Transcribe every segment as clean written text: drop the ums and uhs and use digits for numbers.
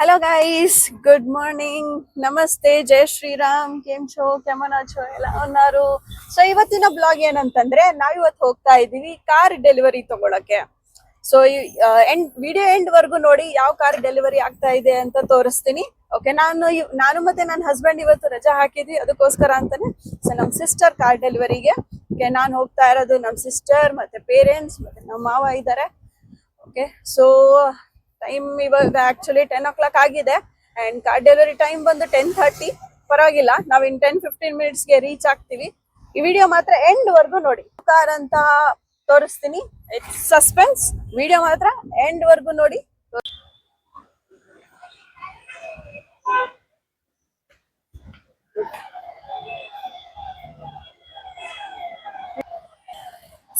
Hello guys good morning ನಮಸ್ತೆ ಜೈ Shriram came show ಕೆಮನಾಚೋ ಎಲ್ಲ ಉన్నారు. So ಇವತ್ತಿನ ಬ್ಲಾಗ್ ಏನಂತಂದ್ರೆ ನಾವಿವತ್ತು ಹೋಗ್ತಾ ಇದೀವಿ ಕಾರ್ ಡೆಲಿವರಿ ತಗೊಳಕ್ಕೆ. ಸೊ ಎಂಡ್ ವಿಡಿಯೋ ಎಂಡ್ ವರ್ಗು ನೋಡಿ ಯಾವ ಕಾರ್ ಡೆಲಿವರಿ ಆಗ್ತಾ ಇದೆ ಅಂತ ತೋರಿಸ್ತೀನಿ. ಓಕೆ, ನಾನು ಮತ್ತೆ ನನ್ನ ಹಸ್ಬೆಂಡ್ ಇವತ್ತು ರಜಾ ಹಾಕಿದ್ವಿ ಅದಕ್ಕೋಸ್ಕರ ಅಂತಾನೆ. ಸೊ ನಮ್ ಸಿಸ್ಟರ್ ಕಾರ್ ಡೆಲಿವರಿಗೆ ನಾನು ಹೋಗ್ತಾ ಇರೋದು. ನಮ್ ಸಿಸ್ಟರ್ ಮತ್ತೆ ಪೇರೆಂಟ್ಸ್ ಮತ್ತೆ ನಮ್ಮ ಮಾವ ಇದ್ದಾರೆ. ಓಕೆ, ಸೊ ಟೈಮ್ ಇವಾಗ ಆಕ್ಚುಲಿ 10 o'clock ಆಗಿದೆ ಅಂಡ್ ಕಾರ್ ಡೆಲಿವರಿ ಟೈಮ್ ಬಂದು 10:30. ಪರವಾಗಿಲ್ಲ, ನಾವ್ ಇನ್ 10-15 ಮಿನಿಟ್ಸ್ಗೆ ರೀಚ್ ಆಗ್ತೀವಿ. ಈ ವಿಡಿಯೋ ಮಾತ್ರ ಎಂಡ್ ವರ್ಗು ನೋಡಿ. ಕಾರ್ ಅಂತ ತೋರಿಸ್ತೀನಿ, ಇಟ್ಸ್ ಸಸ್ಪೆನ್ಸ್. ವಿಡಿಯೋ ಮಾತ್ರ ಎಂಡ್ ವರ್ಗು ನೋಡಿ.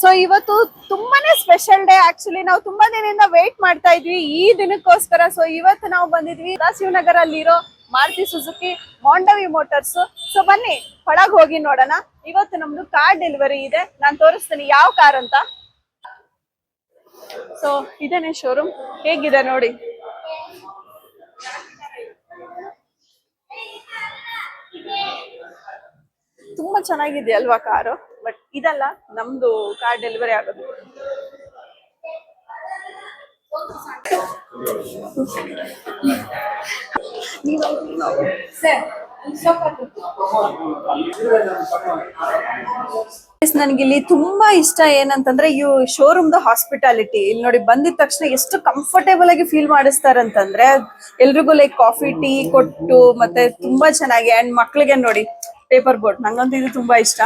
ಸೊ ಇವತ್ತು ತುಂಬಾನೇ ಸ್ಪೆಷಲ್ ಡೇ. ಆಕ್ಚುಲಿ ನಾವು ತುಂಬಾ ದಿನದಿಂದ ವೇಟ್ ಮಾಡ್ತಾ ಇದ್ವಿ ಈ ದಿನಕ್ಕೋಸ್ಕರ. ಸೊ ಇವತ್ತು ನಾವು ಬಂದಿದ್ವಿ ಶಿವನಗರ ಅಲ್ಲಿರೋ Maruti Suzuki Mandavi motors. So ಬನ್ನಿ ಒಳಗ್ ಹೋಗಿ ನೋಡೋಣ. ಇವತ್ತು ನಮ್ದು ಕಾರ್ ಡೆಲಿವರಿ ಇದೆ, ನಾನು ತೋರಿಸ್ತೀನಿ ಯಾವ ಕಾರ್ ಅಂತ. ಸೊ ಇದೇನೆ ಶೋರೂಮ್, ಹೇಗಿದೆ ನೋಡಿ. ತುಂಬಾ ಚೆನ್ನಾಗಿದೆ ಅಲ್ವಾ ಕಾರು. ಬಟ್ ಇದಲ್ಲ ನಮ್ದು ಕಾರ್ ಡೆಲಿವರಿ ಆಗೋದು. ನನಗೆ ಇಲ್ಲಿ ತುಂಬಾ ಇಷ್ಟ ಏನಂತಂದ್ರೆ ಈ ಶೋರೂಮ್ ದ ಹಾಸ್ಪಿಟಾಲಿಟಿ. ಇಲ್ಲಿ ನೋಡಿ, ಬಂದಿದ ತಕ್ಷಣ ಎಷ್ಟು ಕಂಫರ್ಟೇಬಲ್ ಆಗಿ ಫೀಲ್ ಮಾಡಿಸ್ತಾರಂತಂದ್ರೆ ಎಲ್ರಿಗೂ ಲೈಕ್ ಕಾಫಿ ಟೀ ಕೊಟ್ಟು ಮತ್ತೆ ತುಂಬಾ ಚೆನ್ನಾಗಿ. ಅಂಡ್ ಮಕ್ಳಿಗೆ ನೋಡಿ ಪೇಪರ್ ಬೋಟ್, ನಂಗಂತೂ ಇದು ತುಂಬಾ ಇಷ್ಟ.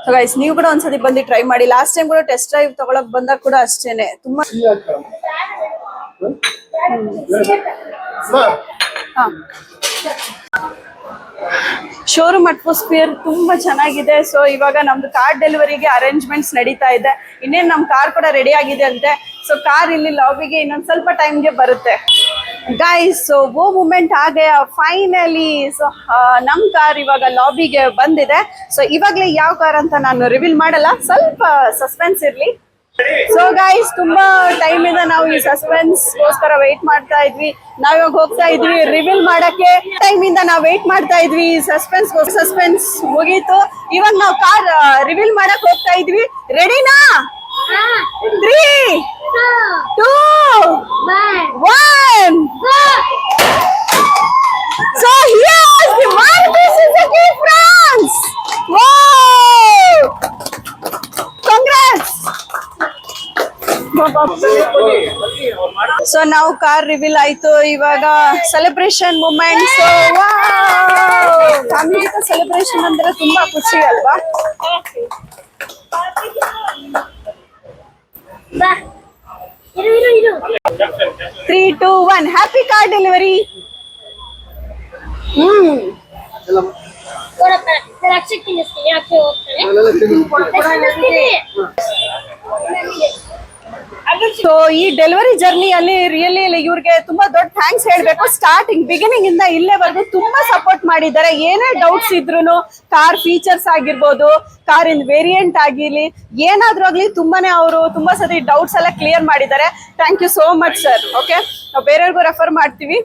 ಸೊ ಗೈಸ್, ನೀವು ಕೂಡ ಒಂದ್ಸತಿ ಬಂದು ಟ್ರೈ ಮಾಡಿ. ಲಾಸ್ಟ್ ಟೈಮ್ ಕೂಡ ಟೆಸ್ಟ್ ಡ್ರೈವ್ ತಗೊಳಕ್ ಬಂದಾಗ ಕೂಡ ಅಷ್ಟೇನೆ ತುಂಬಾ ಶೋರೂಮ್ ಅಟ್ಮಾಸ್ಫಿಯರ್ ತುಂಬಾ ಚೆನ್ನಾಗಿದೆ. ಸೊ ಇವಾಗ ನಮ್ದು ಕಾರ್ ಡೆಲಿವರಿಗೆ ಅರೇಂಜ್ಮೆಂಟ್ಸ್ ನಡೀತಾ ಇದೆ. ಇನ್ನೇನು ನಮ್ ಕಾರ್ ಕೂಡ ರೆಡಿ ಆಗಿದೆ ಅಂತೆ. ಸೊ ಕಾರ್ ಇಲ್ಲಿ ಲಾಬಿಗೆ ಇನ್ನೊಂದ್ ಸ್ವಲ್ಪ ಟೈಮ್ಗೆ ಬರುತ್ತೆ ಗೈಸ್. ಸೊ ವೋ ಮೂಮೆಂಟ್ ಆಗ ಫೈನಲಿ. ಸೊ ನಮ್ ಕಾರ್ ಇವಾಗ ಲಾಬಿಗೆ ಬಂದಿದೆ. ಸೊ ಇವಾಗ್ಲೇ ಯಾವ ಕಾರ್ ಅಂತ ನಾನು ರಿವೀಲ್ ಮಾಡಲ್ಲ, ಸ್ವಲ್ಪ ಸಸ್ಪೆನ್ಸ್ ಇರ್ಲಿ. ಸೊ ಗೈಸ್, ತುಂಬಾ ಟೈಮ್ ಇಂದ ನಾವು ಈ ಸಸ್ಪೆನ್ಸ್ ಗೋಸ್ಕರ ವೇಟ್ ಮಾಡ್ತಾ ಇದ್ವಿ. ನಾವಿವಾಗ ಹೋಗ್ತಾ ಇದ್ವಿ ರಿವೀಲ್ ಮಾಡಕ್ಕೆ. ಟೈಮ್ ಇಂದ ನಾವು ವೇಟ್ ಮಾಡ್ತಾ ಇದ್ವಿ ಸಸ್ಪೆನ್ಸ್ ಮುಗೀತು. ಇವಾಗ ನಾವು ಕಾರ್ ರಿವೀಲ್ ಮಾಡಕ್ ಹೋಗ್ತಾ ಇದ್ವಿ. ರೆಡಿನಾ? 3, 2, 1. So here's the Maruti Suzuki France. Wow! Congrats! So ನಾವು ಕಾರ್ ರಿವೀಲ್ ಆಯ್ತು. ಇವಾಗ ಸೆಲೆಬ್ರೇಷನ್ ಮೂಮೆಂಟ್. ಸೊ ಫ್ಯಾಮಿಲಿ ಜೊತೆ ಸೆಲೆಬ್ರೇಷನ್ ಅಂದ್ರೆ ತುಂಬಾ ಖುಷಿ ಅಲ್ವಾ. 3, 2, 1. Happy car delivery. ಸೊ ಈ ಡೆಲಿವರಿ ಜರ್ನಿಯಲ್ಲಿ ರಿಯಲಿ ಇವ್ರಿಗೆ ತುಂಬಾ ದೊಡ್ಡ ಥ್ಯಾಂಕ್ಸ್ ಹೇಳ್ಬೇಕು. ಸ್ಟಾರ್ಟಿಂಗ್ ಬಿಗಿನಿಂಗ್ ಇಂದ ಇಲ್ಲೇವರೆಗೂ ತುಂಬಾ ಸಪೋರ್ಟ್ ಮಾಡಿದ್ದಾರೆ. ಏನೇ ಡೌಟ್ಸ್ ಇದ್ರು, ಕಾರ್ ಫೀಚರ್ಸ್ ಆಗಿರ್ಬೋದು, ಕಾರಿನ ವೇರಿಯಂಟ್ ಆಗಿರ್ಲಿ, ಏನಾದ್ರೂ ಆಗ್ಲಿ ತುಂಬಾನೇ ಅವರು ತುಂಬಾ ಸತಿ ಡೌಟ್ಸ್ ಎಲ್ಲ ಕ್ಲಿಯರ್ ಮಾಡಿದ್ದಾರೆ. Thank you so much sir. Okay, ನಾವು ಬೇರೆಯವ್ರಿಗೂ ರೆಫರ್ ಮಾಡ್ತೀವಿ.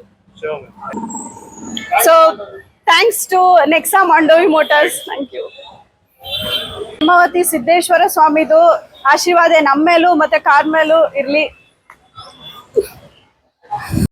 So thanks to Nexa Mandovi motors. Thank you. Hemavathi Siddeshwara ಸ್ವಾಮಿದು ಆಶೀರ್ವಾದ ನಮ್ಮ ಮೇಲೂ ಮತ್ತೆ ಕಾರ್ ಮೇಲೂ ಇರ್ಲಿ.